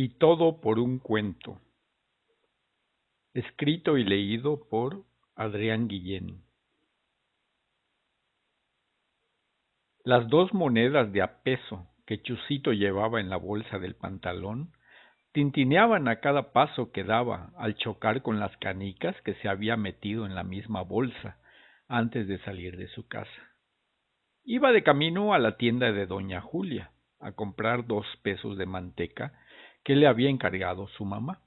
Y todo por un cuento, escrito y leído por Adrián Guillén. Las 2 monedas de a peso que Chusito llevaba en la bolsa del pantalón tintineaban a cada paso que daba al chocar con las canicas que se había metido en la misma bolsa antes de salir de su casa. Iba de camino a la tienda de doña Julia a comprar 2 pesos de manteca que le había encargado su mamá.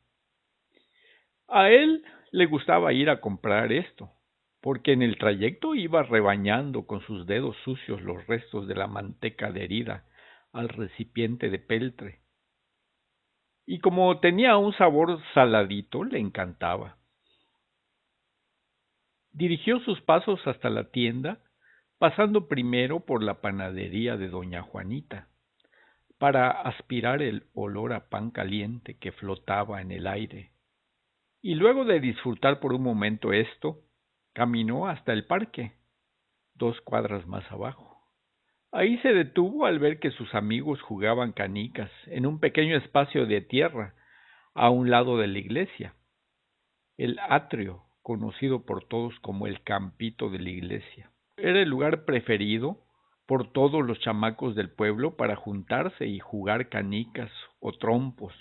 A él le gustaba ir a comprar esto, porque en el trayecto iba rebañando con sus dedos sucios los restos de la manteca adherida al recipiente de peltre. Y como tenía un sabor saladito, le encantaba. Dirigió sus pasos hasta la tienda, pasando primero por la panadería de doña Juanita, para aspirar el olor a pan caliente que flotaba en el aire. Y luego de disfrutar por un momento esto, caminó hasta el parque, 2 cuadras más abajo. Ahí se detuvo al ver que sus amigos jugaban canicas en un pequeño espacio de tierra a un lado de la iglesia, el atrio, conocido por todos como el campito de la iglesia. Era el lugar preferido por todos los chamacos del pueblo para juntarse y jugar canicas o trompos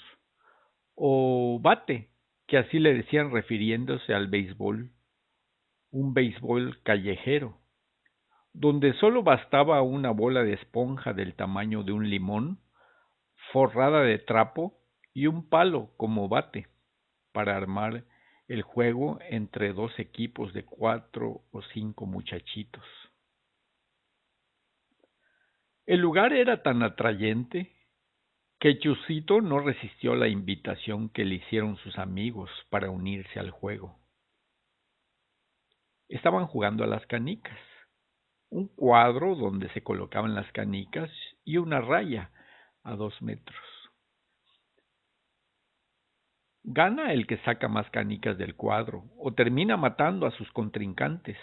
o bate, que así le decían refiriéndose al béisbol, un béisbol callejero, donde solo bastaba una bola de esponja del tamaño de un limón, forrada de trapo y un palo como bate, para armar el juego entre 2 equipos de 4 o 5 muchachitos. El lugar era tan atrayente que Chusito no resistió la invitación que le hicieron sus amigos para unirse al juego. Estaban jugando a las canicas, un cuadro donde se colocaban las canicas y una raya a 2 metros. Gana el que saca más canicas del cuadro o termina matando a sus contrincantes.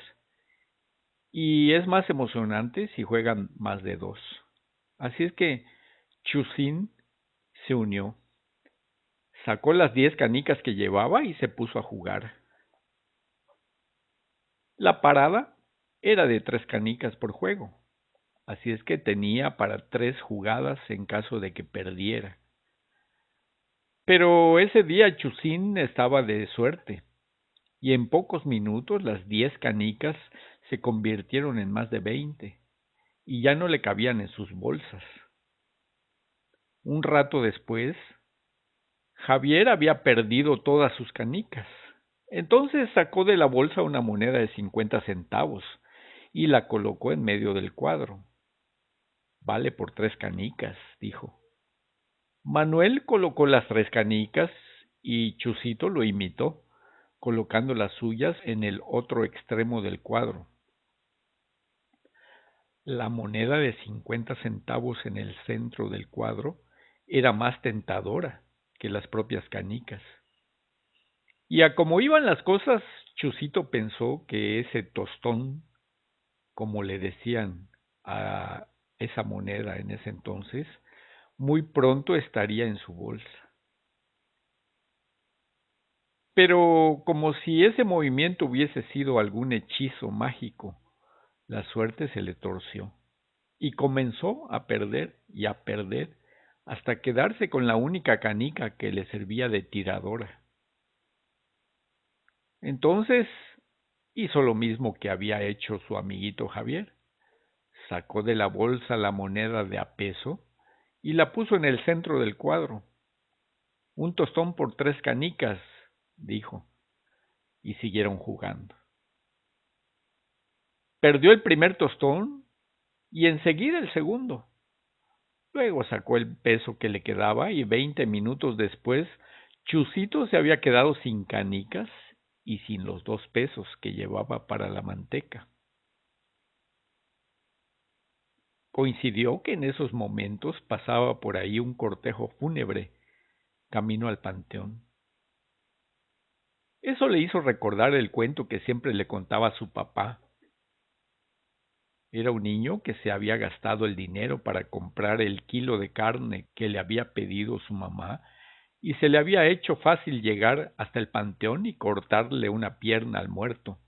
Y es más emocionante si juegan más de 2. Así es que Chusín se unió, sacó las 10 canicas que llevaba y se puso a jugar. La parada era de 3 canicas por juego, así es que tenía para 3 jugadas en caso de que perdiera. Pero ese día Chusín estaba de suerte, y en pocos minutos las 10 canicas se convirtieron en más de 20, y ya no le cabían en sus bolsas. Un rato después, Javier había perdido todas sus canicas. Entonces sacó de la bolsa una moneda de 50 centavos y la colocó en medio del cuadro. Vale por 3 canicas, dijo. Manuel colocó las 3 canicas y Chusito lo imitó, colocando las suyas en el otro extremo del cuadro. La moneda de 50 centavos en el centro del cuadro era más tentadora que las propias canicas. Y a como iban las cosas, Chusito pensó que ese tostón, como le decían a esa moneda en ese entonces, muy pronto estaría en su bolsa. Pero como si ese movimiento hubiese sido algún hechizo mágico, la suerte se le torció y comenzó a perder y a perder hasta quedarse con la única canica que le servía de tiradora. Entonces hizo lo mismo que había hecho su amiguito Javier. Sacó de la bolsa la moneda de a peso y la puso en el centro del cuadro. Un tostón por 3 canicas, dijo, y siguieron jugando. Perdió el primer tostón y enseguida el segundo. Luego sacó el peso que le quedaba y 20 minutos después, Chusito se había quedado sin canicas y sin los 2 pesos que llevaba para la manteca. Coincidió que en esos momentos pasaba por ahí un cortejo fúnebre camino al panteón. Eso le hizo recordar el cuento que siempre le contaba su papá. Era un niño que se había gastado el dinero para comprar el kilo de carne que le había pedido su mamá y se le había hecho fácil llegar hasta el panteón y cortarle una pierna al muerto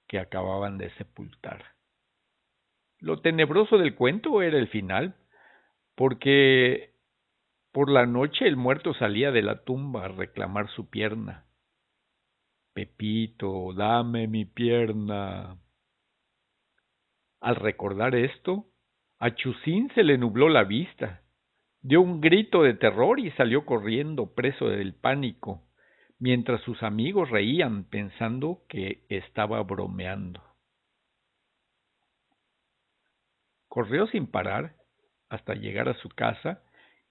que acababan de sepultar. Lo tenebroso del cuento era el final, porque por la noche el muerto salía de la tumba a reclamar su pierna. Pepito, dame mi pierna. Al recordar esto, a Chusín se le nubló la vista. Dio un grito de terror y salió corriendo, preso del pánico, mientras sus amigos reían pensando que estaba bromeando. Corrió sin parar hasta llegar a su casa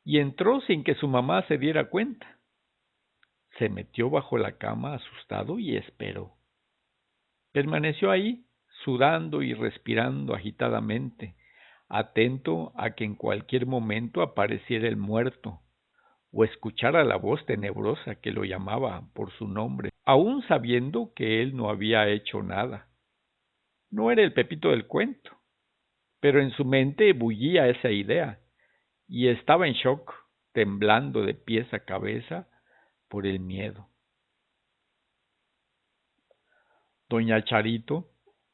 y entró sin que su mamá se diera cuenta. Se metió bajo la cama asustado y esperó. Permaneció ahí, sudando y respirando agitadamente, atento a que en cualquier momento apareciera el muerto o escuchara la voz tenebrosa que lo llamaba por su nombre, aún sabiendo que él no había hecho nada. No era el Pepito del cuento, pero en su mente bullía esa idea y estaba en shock, temblando de pies a cabeza por el miedo. Doña Charito,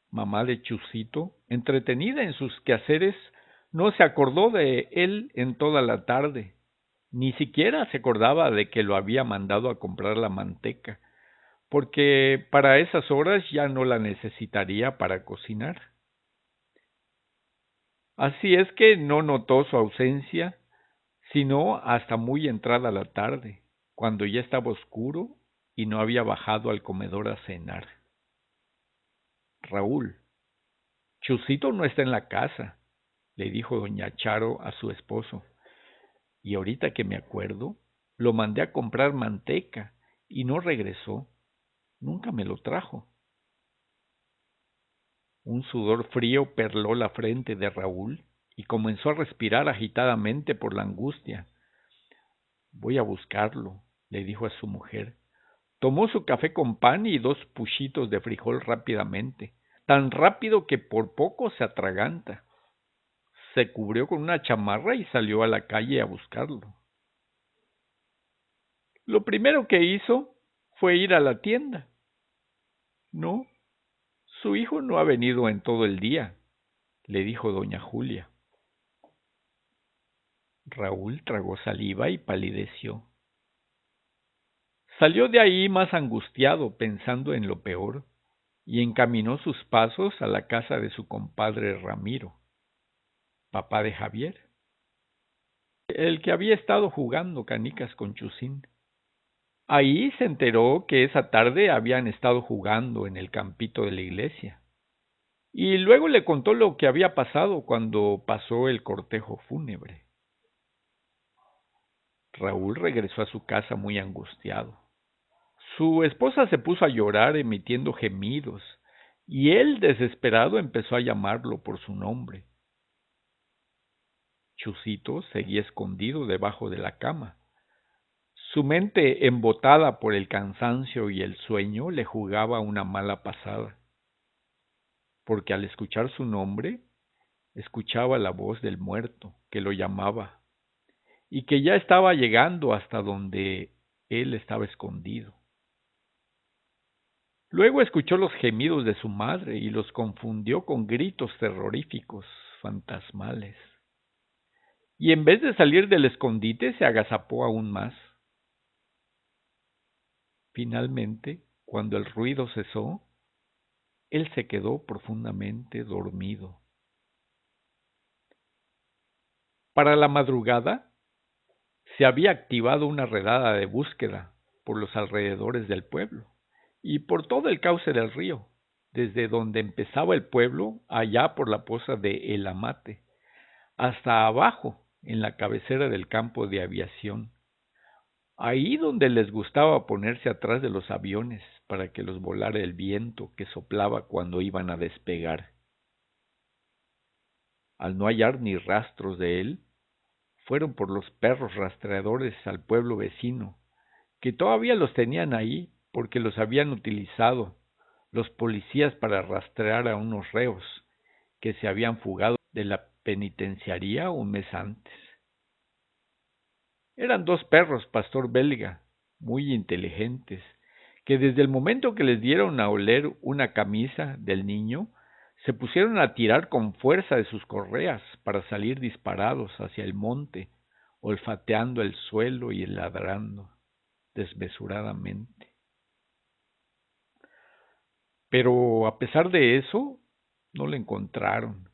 mamá de Chusito, entretenida en sus quehaceres, no se acordó de él en toda la tarde, ni siquiera se acordaba de que lo había mandado a comprar la manteca, porque para esas horas ya no la necesitaría para cocinar. Así es que no notó su ausencia, sino hasta muy entrada la tarde, cuando ya estaba oscuro y no había bajado al comedor a cenar. Raúl, Chusito no está en la casa, le dijo doña Charo a su esposo, y ahorita que me acuerdo, lo mandé a comprar manteca y no regresó, nunca me lo trajo. Un sudor frío perló la frente de Raúl y comenzó a respirar agitadamente por la angustia. Voy a buscarlo, le dijo a su mujer. Tomó su café con pan y 2 puchitos de frijol rápidamente, tan rápido que por poco se atraganta. Se cubrió con una chamarra y salió a la calle a buscarlo. Lo primero que hizo fue ir a la tienda. No, su hijo no ha venido en todo el día, le dijo doña Julia. Raúl tragó saliva y palideció. Salió de ahí más angustiado, pensando en lo peor, y encaminó sus pasos a la casa de su compadre Ramiro, papá de Javier, el que había estado jugando canicas con Chusín. Ahí se enteró que esa tarde habían estado jugando en el campito de la iglesia, y luego le contó lo que había pasado cuando pasó el cortejo fúnebre. Raúl regresó a su casa muy angustiado. Su esposa se puso a llorar emitiendo gemidos, y él, desesperado, empezó a llamarlo por su nombre. Chusito seguía escondido debajo de la cama. Su mente, embotada por el cansancio y el sueño, le jugaba una mala pasada, porque al escuchar su nombre, escuchaba la voz del muerto que lo llamaba, y que ya estaba llegando hasta donde él estaba escondido. Luego escuchó los gemidos de su madre y los confundió con gritos terroríficos, fantasmales. Y en vez de salir del escondite, se agazapó aún más. Finalmente, cuando el ruido cesó, él se quedó profundamente dormido. Para la madrugada, se había activado una redada de búsqueda por los alrededores del pueblo y por todo el cauce del río, desde donde empezaba el pueblo, allá por la poza de El Amate, hasta abajo, en la cabecera del campo de aviación, ahí donde les gustaba ponerse atrás de los aviones para que los volara el viento que soplaba cuando iban a despegar. Al no hallar ni rastros de él, fueron por los perros rastreadores al pueblo vecino, que todavía los tenían ahí porque los habían utilizado los policías para rastrear a unos reos que se habían fugado de la penitenciaría un mes antes. Eran dos perros pastor belga, muy inteligentes, que desde el momento que les dieron a oler una camisa del niño, se pusieron a tirar con fuerza de sus correas para salir disparados hacia el monte, olfateando el suelo y ladrando desmesuradamente. Pero a pesar de eso, no le encontraron.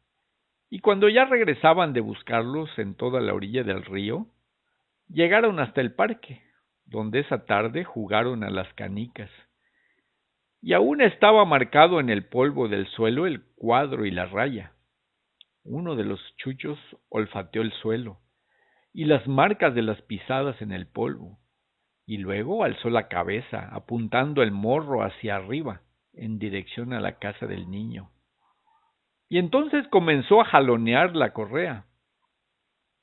Y cuando ya regresaban de buscarlos en toda la orilla del río, llegaron hasta el parque, donde esa tarde jugaron a las canicas. Y aún estaba marcado en el polvo del suelo el cuadro y la raya. Uno de los chuchos olfateó el suelo y las marcas de las pisadas en el polvo, y luego alzó la cabeza, apuntando el morro hacia arriba, en dirección a la casa del niño. Y entonces comenzó a jalonear la correa,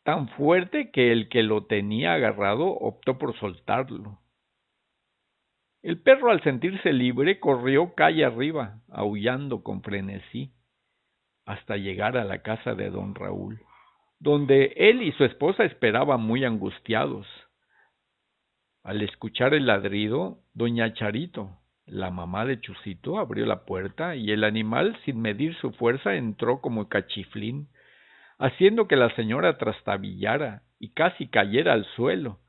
tan fuerte que el que lo tenía agarrado optó por soltarlo. El perro, al sentirse libre, corrió calle arriba, aullando con frenesí, hasta llegar a la casa de don Raúl, donde él y su esposa esperaban muy angustiados. Al escuchar el ladrido, doña Charito, la mamá de Chusito, abrió la puerta y el animal, sin medir su fuerza, entró como cachiflín, haciendo que la señora trastabillara y casi cayera al suelo,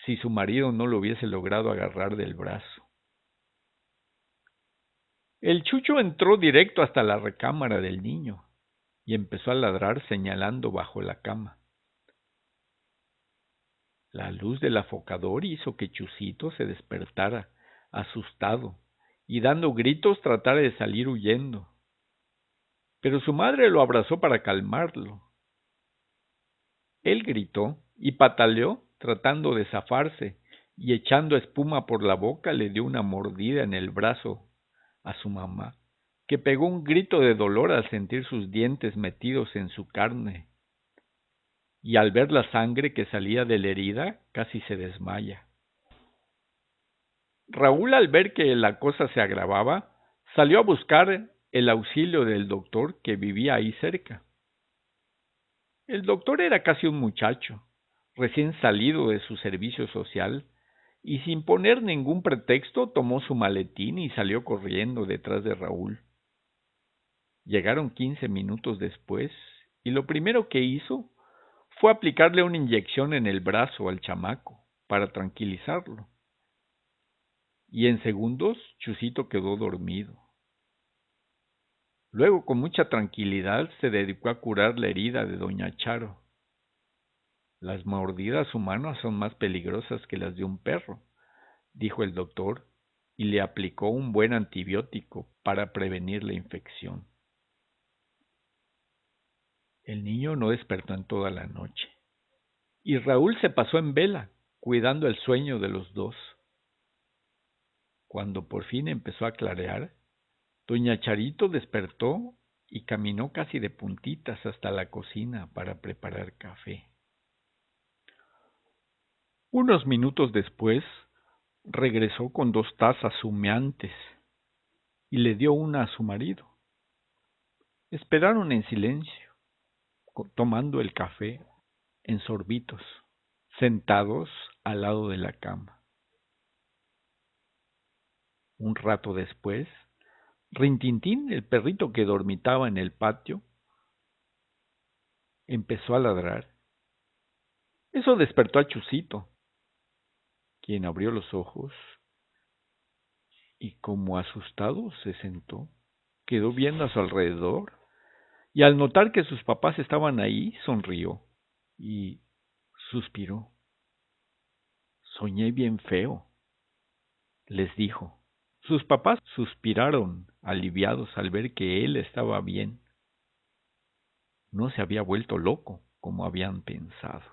si su marido no lo hubiese logrado agarrar del brazo. El chucho entró directo hasta la recámara del niño y empezó a ladrar señalando bajo la cama. La luz del afocador hizo que Chusito se despertara, asustado, y dando gritos tratara de salir huyendo. Pero su madre lo abrazó para calmarlo. Él gritó y pataleó tratando de zafarse, y echando espuma por la boca le dio una mordida en el brazo a su mamá, que pegó un grito de dolor al sentir sus dientes metidos en su carne, y al ver la sangre que salía de la herida casi se desmaya. Raúl, al ver que la cosa se agravaba, salió a buscar el auxilio del doctor que vivía ahí cerca. El doctor era casi un muchacho, recién salido de su servicio social, y sin poner ningún pretexto tomó su maletín y salió corriendo detrás de Raúl. Llegaron 15 minutos después, y lo primero que hizo fue aplicarle una inyección en el brazo al chamaco para tranquilizarlo. Y en segundos Chusito quedó dormido. Luego, con mucha tranquilidad, se dedicó a curar la herida de doña Charo. Las mordidas humanas son más peligrosas que las de un perro, dijo el doctor, y le aplicó un buen antibiótico para prevenir la infección. El niño no despertó en toda la noche, y Raúl se pasó en vela, cuidando el sueño de los dos. Cuando por fin empezó a clarear, doña Charito despertó y caminó casi de puntitas hasta la cocina para preparar café. Unos minutos después, regresó con 2 tazas humeantes y le dio una a su marido. Esperaron en silencio, tomando el café en sorbitos, sentados al lado de la cama. Un rato después, Rintintín, el perrito que dormitaba en el patio, empezó a ladrar. Eso despertó a Chusito, quien abrió los ojos y, como asustado, se sentó. Quedó viendo a su alrededor y, al notar que sus papás estaban ahí, sonrió y suspiró. Soñé bien feo, les dijo. Sus papás suspiraron, aliviados al ver que él estaba bien. No se había vuelto loco, como habían pensado.